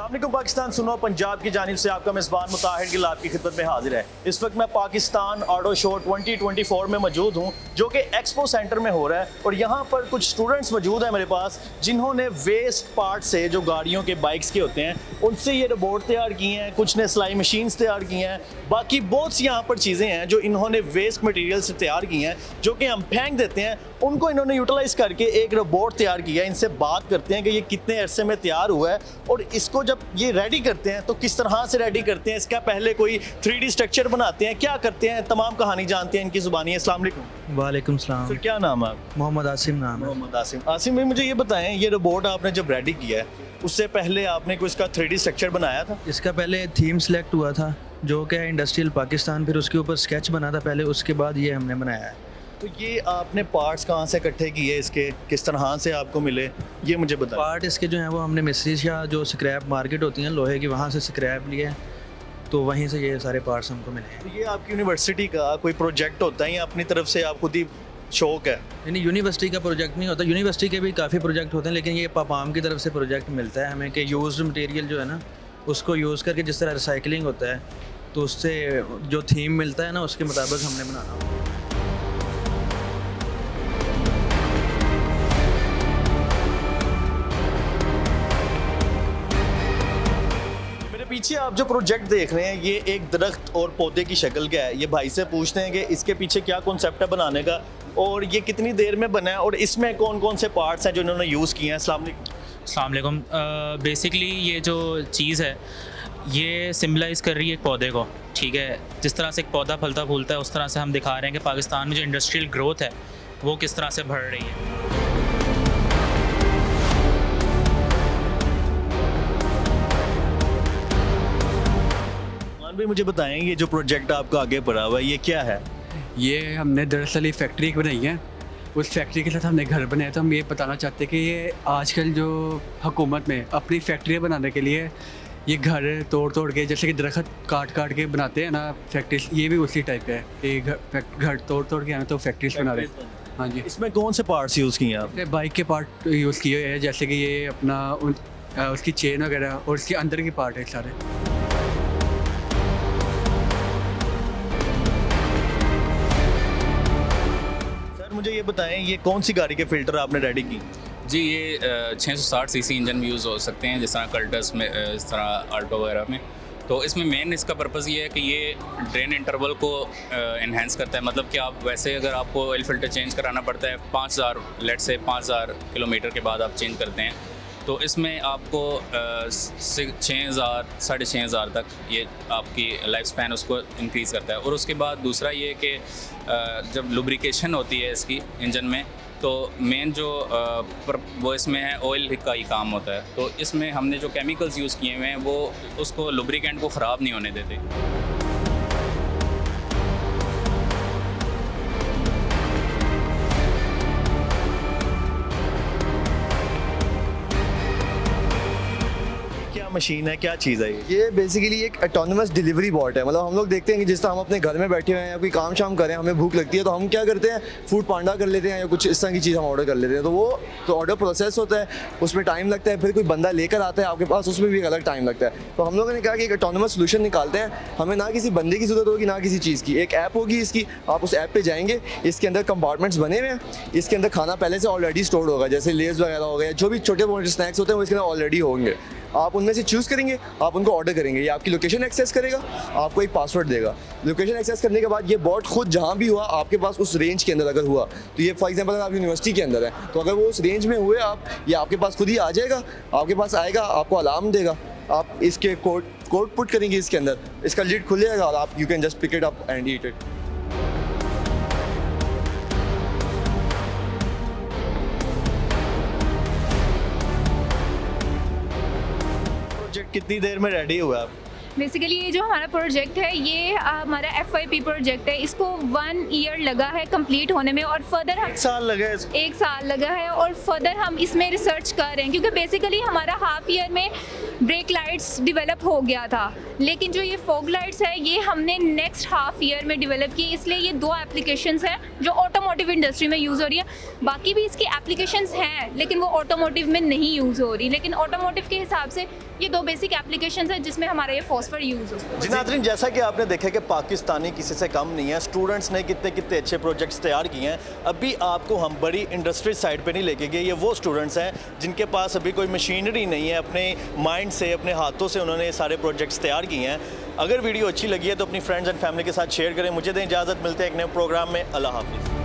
अस्सलामुअलैकुम पाकिस्तान सुनो पंजाब की जानिब से आपका मेज़बान मुताहिर गिल आपकी खिदमत में हाजिर है। इस वक्त मैं पाकिस्तान ऑटो शो 2024 में मौजूद हूँ जो कि एक्सपो सेंटर में हो रहा है और यहाँ पर कुछ स्टूडेंट्स मौजूद हैं मेरे पास जिन्होंने वेस्ट पार्ट से जो गाड़ियों के बाइक्स के होते हैं उनसे ये रोबोट तैयार किए हैं, कुछ ने सिलाई मशीन्स तैयार की हैं, बाकी बहुत सी यहाँ पर चीज़ें हैं जो इन्होंने वेस्ट मटीरियल से तैयार की हैं जो कि हम फेंक देते हैं, उनको इन्होंने यूटिलाइज़ करके एक रोबोट तैयार किया है। इनसे बात करते हैं कि ये कितने अरसे में तैयार हुआ है और इसको जब ये रेडी करते हैं तो किस तरह से रेडी करते हैं, इसका पहले कोई 3D स्ट्रक्चर बनाते हैं, क्या करते हैं, तमाम कहानी जानते हैं इनकी ज़ुबानी। अस्सलाम वालेकुम। वालेकुम सलाम। सर क्या नाम है आप? मोहम्मद आसिम नाम है। मोहम्मद आसिम। आसिम भाई मुझे ये बताएं, ये रोबोट आपने जब रेडी किया है उससे पहले आपने कोई इसका 3D स्ट्रक्चर बनाया था? इसका पहले थीम सेलेक्ट हुआ था जो कि है इंडस्ट्रियल पाकिस्तान, फिर उसके ऊपर स्केच बना था पहले, उसके बाद ये हमने बनाया है। तो ये आपने पार्ट्स कहाँ से इकट्ठे किए, इसके किस तरह से आपको मिले, ये मुझे बताएं। पार्ट इसके जो हैं वो हमने मिस्री शाह जो स्क्रैप मार्केट होती हैं लोहे की, वहाँ से स्क्रैप लिए तो वहीं से ये सारे पार्ट्स हमको मिले हैं। तो ये आपकी यूनिवर्सिटी का कोई प्रोजेक्ट होता है या अपनी तरफ से आप खुद ही शौक है? यानी यूनिवर्सिटी का प्रोजेक्ट नहीं होता, यूनिवर्सिटी के भी काफ़ी प्रोजेक्ट होते हैं लेकिन ये पापाम की तरफ से प्रोजेक्ट मिलता है हमें कि यूज्ड मटेरियल जो है ना उसको यूज़ करके जिस तरह रिसाइकलिंग होता है तो उससे जो थीम मिलता है ना उसके मुताबिक हमने बनाना होता है। पीछे आप जो प्रोजेक्ट देख रहे हैं ये एक दरख्त और पौधे की शक्ल का है। ये भाई से पूछते हैं कि इसके पीछे क्या कॉन्सेप्ट है बनाने का और ये कितनी देर में बना है और इसमें कौन कौन से पार्ट्स हैं जो इन्होंने यूज़ किए हैं। अस्सलाम वालेकुम। बेसिकली ये जो चीज़ है ये सिम्बलाइज़ कर रही है एक पौधे को, ठीक है। जिस तरह से एक पौधा फलता फूलता है उस तरह से हम दिखा रहे हैं कि पाकिस्तान में जो इंडस्ट्रियल ग्रोथ है वो किस तरह से बढ़ रही है। भी मुझे बताएं, ये जो प्रोजेक्ट आपका आगे पड़ा हुआ है ये क्या है? ये हमने दरअसल ये फैक्ट्री बनाई है, उस फैक्ट्री के साथ हमने घर बनाया। तो हम ये बताना चाहते हैं कि ये आजकल जो हुकूमत में अपनी फैक्ट्रियाँ बनाने के लिए ये घर तोड़ तोड़ के जैसे कि दरख्त काट काट के बनाते हैं ना फैक्ट्रीज, ये भी उसी टाइप का है। ये घर तोड़ तोड़ के हमें तो फैक्ट्रीज बना रहे हैं। हाँ जी। इसमें कौन से पार्ट्स यूज़ किए हैं आप? बाइक के पार्ट यूज़ किए हैं जैसे कि ये अपना उसकी चेन वगैरह और उसके अंदर के पार्ट है सारे। मुझे ये बताएं, ये कौन सी गाड़ी के फ़िल्टर आपने रेडी की? जी ये 660 सीसी इंजन में यूज़ हो सकते हैं, जिस तरह कल्टस में, इस तरह आल्टो वगैरह में। तो इसमें मेन इसका पर्पज़ ये है कि ये ड्रेन इंटरवल को इन्हेंस करता है। मतलब कि आप वैसे अगर आपको ऑयल फ़िल्टर चेंज कराना पड़ता है 5000 लेट से 5000 किलोमीटर के बाद आप चेंज करते हैं, तो इसमें आपको 6000 6500 तक ये आपकी लाइफ स्पैन उसको इंक्रीज़ करता है। और उसके बाद दूसरा ये कि जब लुब्रिकेशन होती है इसकी इंजन में तो मेन जो वो इसमें है ऑयल का ही काम होता है। तो इसमें हमने जो केमिकल्स यूज़ किए हुए हैं वो उसको लुब्रिकेंट को ख़राब नहीं होने देते। मशीन है, क्या चीज़ है ये बेसिकली एक ऑटोनमस डिलीवरी बॉट है। मतलब हम लोग देखते हैं कि जिस तरह हम अपने घर में बैठे हुए हैं या कोई काम शाम करें, हमें भूख लगती है तो हम क्या करते हैं, फूड पांडा कर लेते हैं या कुछ इस तरह की चीज़ हम ऑर्डर कर लेते हैं। तो वो तो ऑर्डर प्रोसेस होता है, उसमें टाइम लगता है, फिर कोई बंदा लेकर आता है आपके पास, उसमें भी एक अलग टाइम लगता है। तो हम लोगों ने कहा कि एक ऑटोनमस सोल्यूशन निकालते हैं, हमें ना किसी बंदे की ज़रूरत होगी ना किसी चीज़ की। एक ऐप होगी इसकी, आप उस ऐप पर जाएंगे, इसके अंदर कंपार्टमेंट्स बने हुए हैं, इसके अंदर खाना पहले से ऑलरेडी स्टोर होगा, जैसे लेज़ वगैरह हो गए, जो भी छोटे मोटे स्नैक्स होते हैं वो इसके अंदर ऑलरेडी होंगे। आप उनमें से चूज़ करेंगे, आप उनको ऑर्डर करेंगे, ये आपकी लोकेशन एक्सेस करेगा, आपको एक पासवर्ड देगा। लोकेशन एक्सेस करने के बाद ये बॉट खुद जहाँ भी हुआ आपके पास उस रेंज के अंदर अगर हुआ, तो ये फॉर एग्जांपल अगर आप यूनिवर्सिटी के अंदर है तो अगर वो उस रेंज में हुए आप, ये आपके पास खुद ही आ जाएगा, आपके पास आएगा, आपको अलार्म देगा, आप इसके कोड पुट करेंगे इसके अंदर, इसका लिड खुल जाएगा और आप you can just pick it up and eat it. कितनी देर में रेडी हुआ आप? बेसिकली ये जो हमारा प्रोजेक्ट है ये हमारा FYP प्रोजेक्ट है, इसको 1 ईयर लगा है कंप्लीट होने में और फर्दर हम 1 साल लगा है? 1 साल लगा है और फर्दर हम इसमें रिसर्च कर रहे हैं क्योंकि बेसिकली हमारा हाफ ईयर में ब्रेक लाइट्स डेवलप हो गया था, लेकिन जो ये फॉग लाइट्स है ये हमने नेक्स्ट हाफ ईयर में डेवलप की। इसलिए ये 2 एप्लीकेशंस हैं जो ऑटोमोटिव इंडस्ट्री में यूज़ हो रही है। बाकी भी इसकी एप्लीकेशंस हैं लेकिन वो ऑटोमोटिव में नहीं यूज़ हो रही, लेकिन ऑटोमोटिव के हिसाब से ये 2 बेसिक एप्लीकेशन है जिसमें हमारा ये फॉस्फर यूज़ होता है। जी नाज़रीन, जैसा कि आपने देखा कि पाकिस्तानी किसी से कम नहीं है, स्टूडेंट्स ने कितने कितने अच्छे प्रोजेक्ट्स तैयार किए हैं। अभी आपको हम बड़ी इंडस्ट्री साइड पे नहीं लेके गए, ये वो स्टूडेंट्स हैं जिनके पास अभी कोई मशीनरी नहीं है, अपने माइंड से अपने हाथों से उन्होंने ये सारे प्रोजेक्ट्स तैयार किए हैं। अगर वीडियो अच्छी लगी है तो अपनी फ्रेंड्स एंड फैमिली के साथ शेयर करें। मुझे दें इजाज़त, मिलते हैं एक नए प्रोग्राम में। अल्लाह हाफिज़।